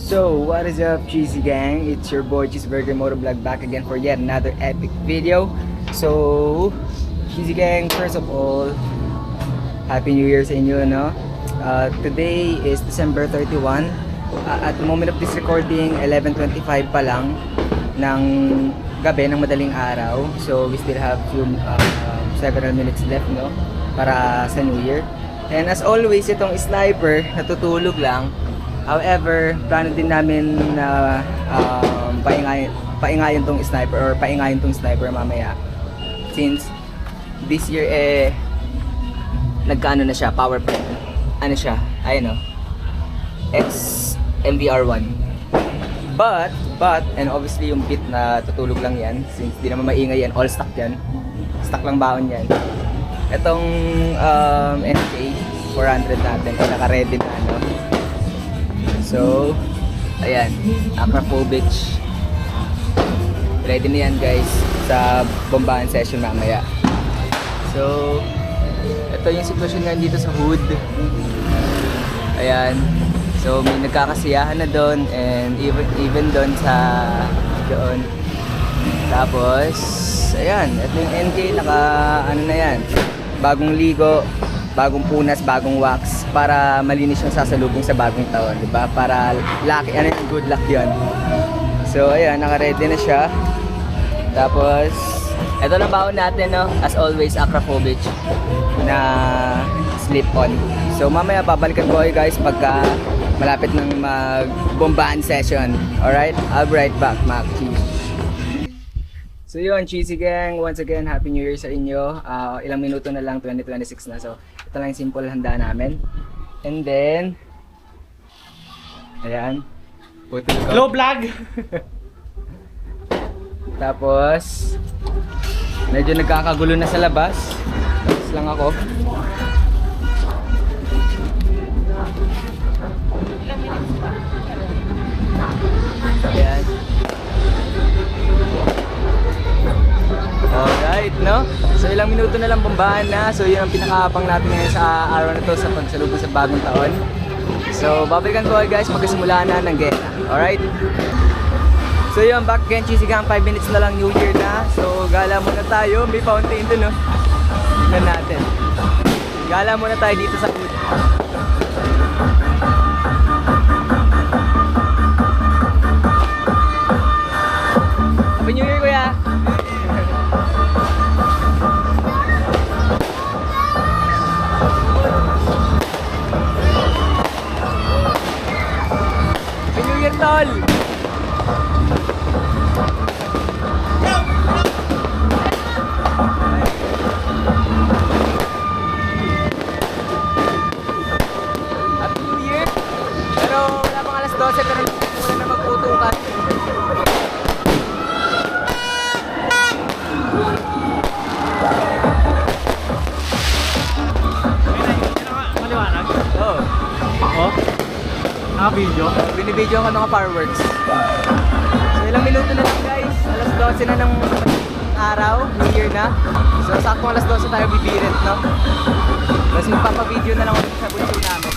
So, what is up, Cheesy Gang? It's your boy Cheeseburger Motovlog back again for yet another epic video. So, Cheesy Gang, first of all, Happy New Year sa inyo, no? Today is December 31. At the moment of this recording, 11:25 pa lang ng gabi, ng madaling araw. So, we still have several minutes left, no? Para sa New Year. And as always, itong sniper, natutulog lang. However, plano din namin na paingayin tong sniper or paingayin tong sniper mamaya. Since this year nagkaano na siya, power play. Ano siya? Ayun, X MVR1. But and obviously yung bit na tutulog lang yan, since di naman maingay yan, all stock yan. Stock lang baon yan. Itong NK 400 natin, naka-ready na So, ayan, Acrophobic. Ready na yan guys sa bombahan session mamaya. So, ito yung sitwasyon nga dito sa hood. Ayan. So, may nagkakasiyahan na doon and even doon sa doon. Tapos, ayan, ito yung NK naka ano na yan. Bagong ligo, bagong punas, bagong wax para malinis yung sasalubong sa bagong taon, di ba? Para lucky, good luck 'yon. So ayan, naka-ready na siya. Tapos ito lang baon natin, no? As always, Acrophobic na slip-on. So mamaya babalikan ko kayo guys pagka malapit ng magbombahan session. Alright? I'll be right back, Mac. Cheese. So yun, Cheesy Gang, once again, Happy New Year sa inyo. Ilang minuto na lang, 2026 na. So, ito lang yung simple handa namin. And then, ayan. Low vlog! Tapos, medyo nagkakagulo na sa labas. Tapos lang ako. Ayan. Alright, no? So ilang minuto na lang bombahan na. So yun ang pinakaabang natin ngayon sa araw na to sa pagsalubong sa bagong taon. So babalikan ko guys pagkasimula na ng gera. Alright? So yun, back again, Cheesy Gang, 5 minutes na lang New Year na. So gala muna tayo. May fountain dun, no? Tignan natin. Gala muna tayo dito sa hood. Happy New Year, kuya! Tol. Happy New Year. Pero wala pang alas 12 pero wala na magputukan. Maliwanag? Oo. Oh? Naka-video? Binibidyo ko ng fireworks. So ilang minuto na lang guys. Alas 12 na ng araw, New Year na. So sakto alas 12 tayo bibirit, no? Tapos magpapavideo na lang ulit sa bunso namin.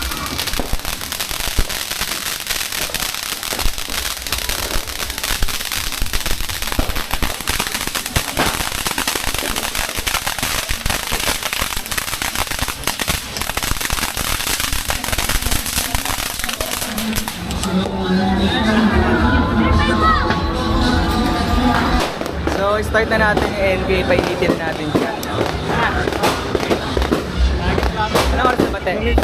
So, start na natin yung NK, painitin na natin siya. Anong oras na ba, te? 15.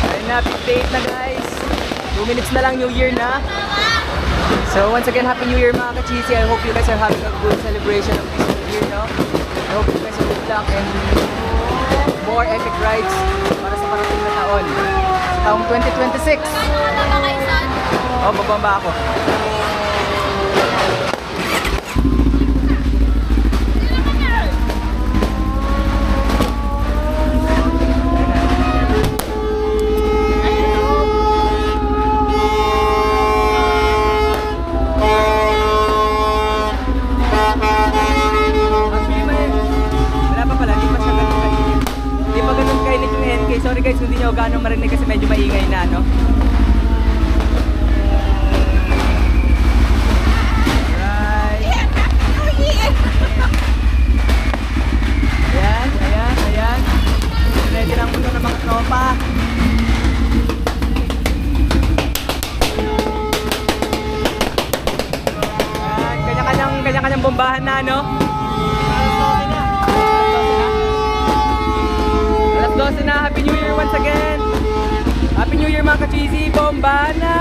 Ayun na, 58 na guys. 2 minutes na lang, New Year na. So, once again, Happy New Year mga ka-cheesy. I hope you guys are having a good celebration of this New Year, no? I hope you guys are good luck and more epic rides para sa parating na taon. Sa taong 2026. Oh, babamba ako. Wala pa pala, di pa siya ganun kainit. Di pa ganun kainit yung Sorry guys, hindi nyo gaano marinig kasi medyo maingay na, no? Right. Ayan, ayan, ayan. Ready lang muna ng mga tropa. Ayan, kanya-kanyang bombahan na, no? Alas 12 na. Happy New Year once again. Happy New Year mga ka-cheesy. Bombahan na.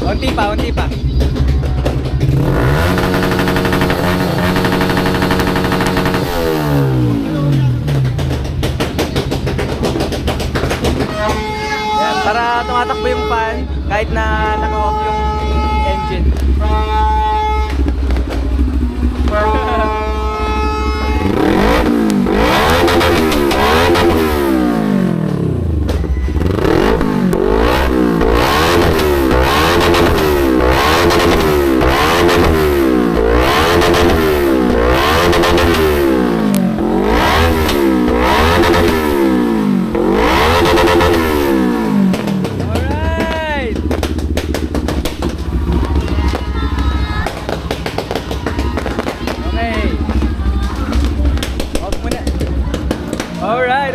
Unti pa, unti pa. Yan, para tumatakbo yung fan kahit na naka-off yung engine. Alright.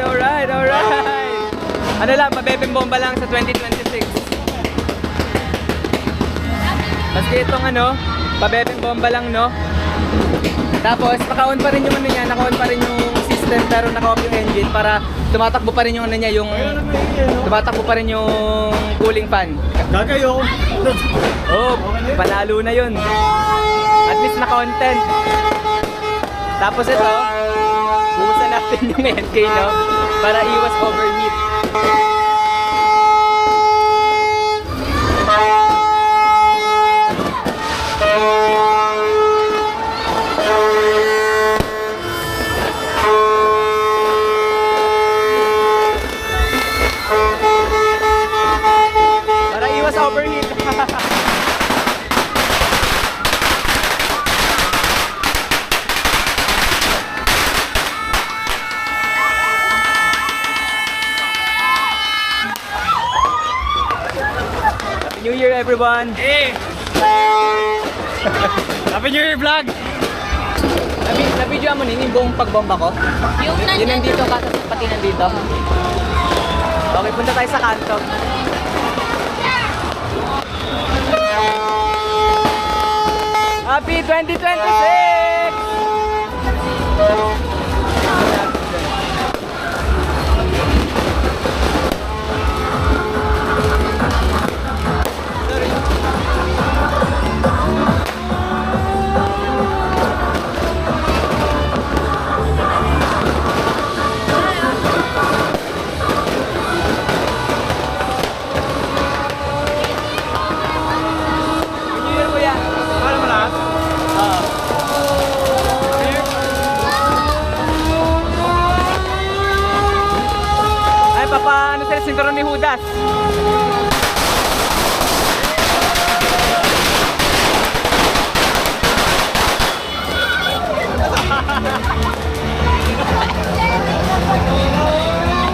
Ano lang, mabebeng bomba lang sa 2026. Maski itong ano, mabebeng bomba lang, no? Tapos, naka-on pa rin yung ano niya, naka-on pa rin yung system pero naka-off yung engine para tumatakbo pa rin yung ano niya, yung tumatakbo pa rin yung cooling fan. Gagayo. Oh, panalo na yun. At least naka-content. Tapos ito, buhusan natin yung NK, no? Para iwas overheat. Para iwas overheat. New Year everyone! Hey! Happy New Year vlog! Na-video mo nini yung buong pagbomba ko? Yun nandito, pati nandito. Okay, punta tayo sa kanto. Happy 2026! Paano sila sinturon ni Judas?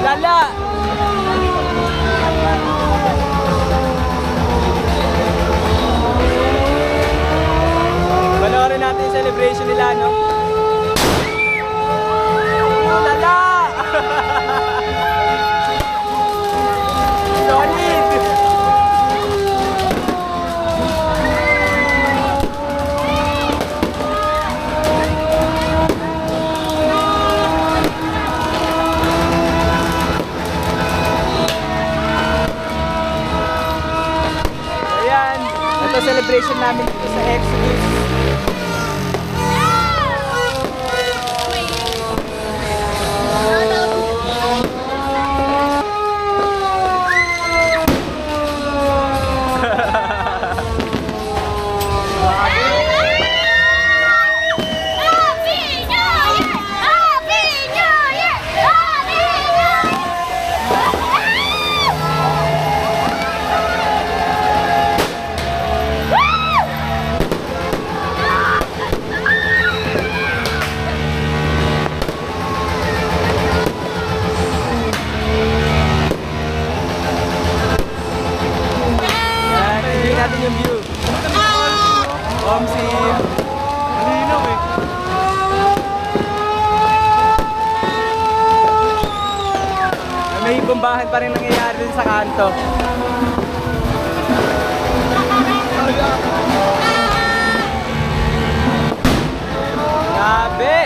Lala! Panoorin natin yung celebration nila, no? Lala! celebration namin dito sa Exodus. Natin yung view. Omsim. Malinaw eh. May bombahan pa rin nangyayari din sa kanto. Grabe!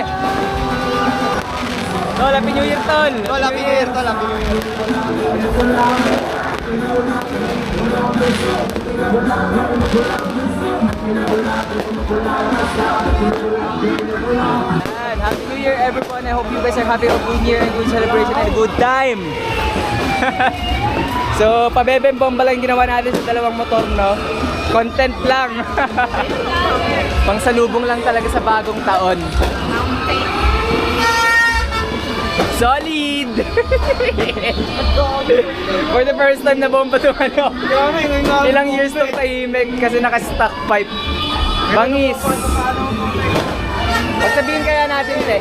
Tol, Happy New Year, Tol! Tol, Happy New Year, Tol, Happy New Year. And Happy New Year, everyone! I hope you guys are happy, a good year and good celebration and a good time! So, pabebeng bomba lang ginawa natin sa dalawang motor, no? Content lang! Pangsalubong lang talaga sa bagong taon. Solid! For the first time na bomba itong ano. Ilang years itong tahimik kasi naka-stock pipe. Bangis! Pagsabihin kaya natin eh.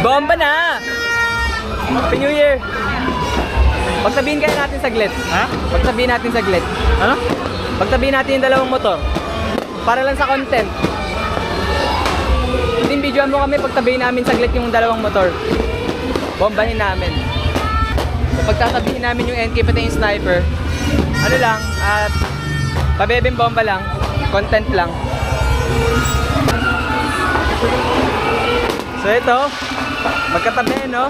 Bomba na! Happy New Year! Pagsabihin kaya natin saglit. Ha? Pagsabihin natin saglit. Ano? Pagsabihin natin yung dalawang motor. Para lang sa content. Hindi videoan mo kami pagtabihin namin saglit yung dalawang motor. Bombahin namin. So pagtatabihin namin yung NK pati yung sniper, ano lang, at pabebeng bomba lang, content lang. So ito, magkatabi, no?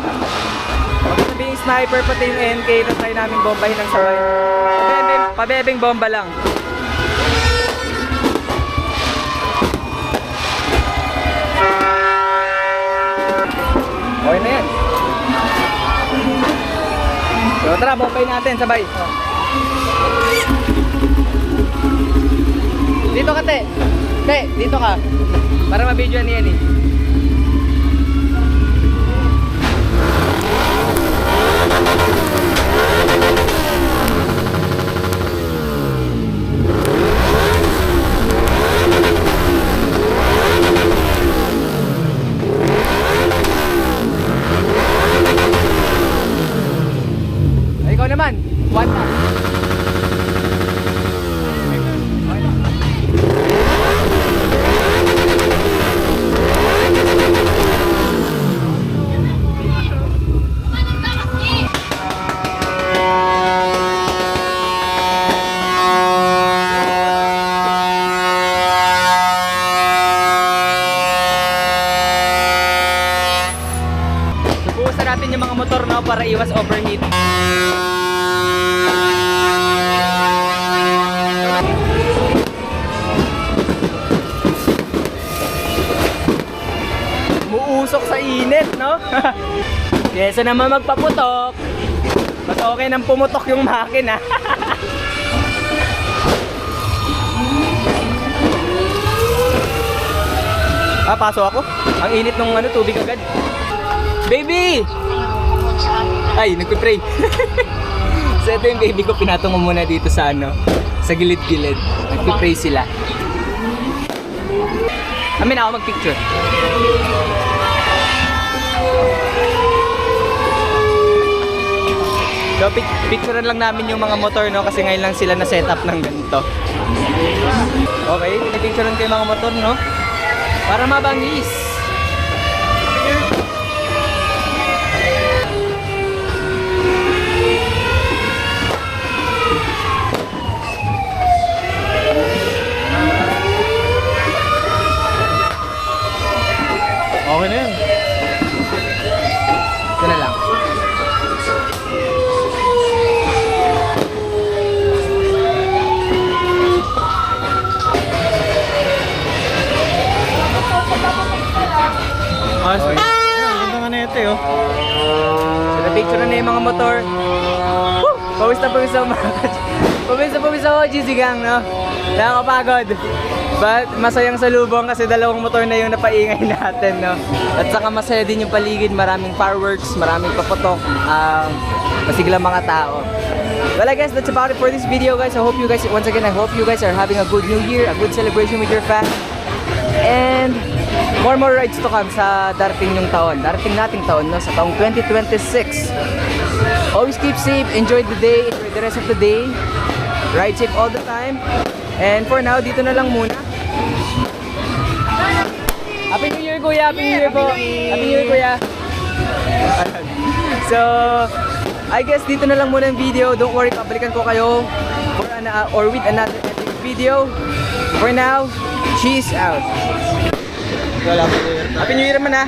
Magkatabi yung sniper pati yung NK, tapos try namin bombahin ng sabay. Pabebeng bomba lang. Okay na yan. So tara, bombahin natin, sabay. Dito ka, te. Te, dito ka. Para ma-videoan niyan eh. Ikaw naman, one na. Subukan natin yung mga motor, no, para iwas overheat. Muusok sa init, no? Kesa naman magpaputok, mas okay nang pumutok yung makina. Paso ako. Ang init nung ano, tubig agad. Baby! Ay, nagpe-pray. So ito yung baby ko, pinatungo muna dito sa ano, sa gilid-gilid. Nagpe-pray sila. Amin ako mag-picture. So picturean lang namin yung mga motor, no, kasi ngayon lang sila na set up ng ganito. Okay, pinipicturean ko yung mga motor, no, para mabangis. Okay na yan. Ito na lang. Ah, Oh, sige. Ayan, ganda nga na ito oh. So, na-picture na yung mga motor. Woo! Pawis na pawis ako mga Pawis na pawis ako, GC Gang, no? Nakakapagod. But masayang salubong kasi dalawang motor na yung napaingay natin, no? At saka masaya din yung paligid, maraming fireworks, maraming paputok, masiglang mga tao. Well, I guess that's about it for this video, guys. I hope you guys, once again, I hope you guys are having a good new year, a good celebration with your family. And more rides to come sa darating yung taon. Darating nating taon, no? Sa taong 2026. Always keep safe, enjoy the day, enjoy the rest of the day. Ride safe all the time. And for now, dito na lang muna. Happy New Year, Kuya! Happy New Year po! Happy New Year, Kuya! So, I guess dito na lang muna ang video. Don't worry, pabalikan ko kayo for or with another epic video. For now, cheese out! Wala pa din. Happy New Year man, ha!